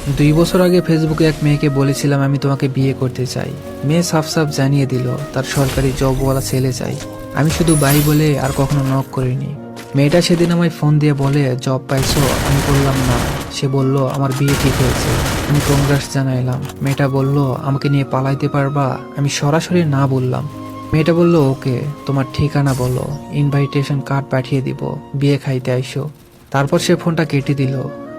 2 বছর আগে ফেসবুকে এক মেয়েকে বলেছিলাম আমি তোমাকে বিয়ে করতে চাই। মেয়ে সাফ সাফ জানিয়ে দিল তার সরকারি জবওয়ালা ছেলে চাই। আমি শুধু বাই বলে আর কখনো নক করিনি। মেয়েটা সেদিন আমায় ফোন দিয়ে বলে জব পাইছো? আমি বললাম না। সে বলল আমার বিয়ে ঠিক হয়েছে। আমি কংগ্রেস জানাইলাম। মেয়েটা বলল আমাকে নিয়ে পালাইতে পারবা? আমি সরাসরি না বললাম। মেয়েটা বলল ওকে, তোমার ঠিকানা বলো, ইনভাইটেশন কার্ড পাঠিয়ে দিব, বিয়ে খাইতে আইসো। তারপর সে ফোনটা কেটে দিল।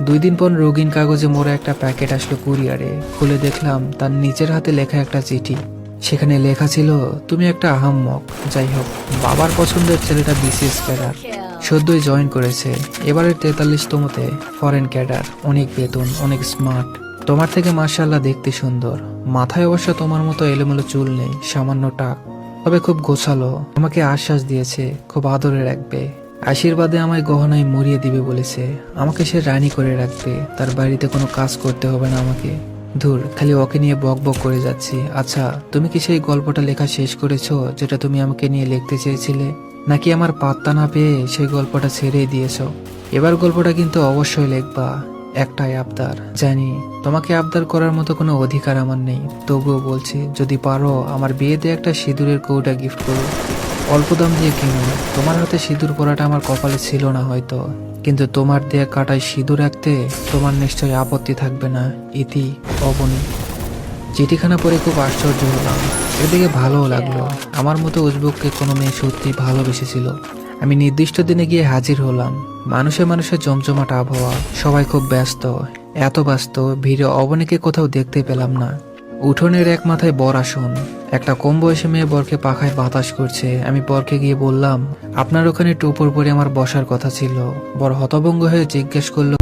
2 দিন পর রঙিন কাগজে মোড়া একটা প্যাকেট আসলো কুরিয়ারে। খুলে দেখলাম তার নিজের হাতে লেখা একটা চিঠি। সেখানে লেখা ছিল তুমি একটা আহাম্মক। যাই হোক, বাবার পছন্দের ছেলেটা বিসিএস ক্যাডার, সদ্যই জয়েন করেছে। এবারের 43তমতে, ফরেন ক্যাডার, অনেক বেতন, অনেক স্মার্ট। তোমার থেকে মাশাআল্লাহ দেখতে সুন্দর। মাথায় অবশ্য তোমার মতো এলোমেলো চুল নেই, সামান্য টাক, তবে খুব গোছালো। আমাকে আশ্বাস দিয়েছে খুব আদরে রাখবে, আশীর্বাদে আমায় গহনায় মরিয়ে দিবে বলেছে। আমাকে সে রানী করে রাখবে, তার বাড়িতে কোনো কাজ করতে হবে না আমাকে। ধুর, খালি ওকে নিয়ে বক বক করে যাচ্ছি। আচ্ছা, তুমি কি সেই গল্পটা লেখা শেষ করেছো যেটা তুমি আমাকে নিয়ে লিখতে চেয়েছিলে, নাকি আমার পাত্তা না পেয়ে সেই গল্পটা ছেড়েই দিয়েছো? এবার গল্পটা কিন্তু অবশ্যই লিখবা। একটাই আবদার, জানি তোমাকে আবদার করার মতো কোনো অধিকার আমার নেই, তবুও বলছি যদি পারো আমার বিয়েতে একটা সিঁদুরের কৌটা গিফট করো। অল্প দাম দিয়ে কিনো। তোমার হাতে সিঁদুর পরাটা আমার কপালে ছিল না হয়তো, কিন্তু তোমার দেয়া কাটায় সিঁদুর রাখতে তোমার নিশ্চয়ই আপত্তি থাকবে না। ইতি, অবনী। চিঠিখানা পড়ে খুব আশ্চর্য হলাম, এদিকে ভালোও লাগলো। আমার মতো উজবুককে কোনো মেয়ে সত্যি ভালোবেসেছিল। আমি নির্দিষ্ট দিনে গিয়ে হাজির হলাম। মানুষে মানুষে জমজমাট আবহাওয়া, সবাই খুব ব্যস্ত। এত ব্যস্ত ভিড়ে অবনীকে কোথাও দেখতে পেলাম না। উঠোনের এক মাথায় বর আসন, একটা কম বয়সী মেয়ে বরকে পাখায় বাতাস করছে। আমি বরকে গিয়ে বললাম আপনার ওখানে একটু উপর পরে আমার বসার কথা ছিল। বর হতভম্ব হয়ে জিজ্ঞেস করলো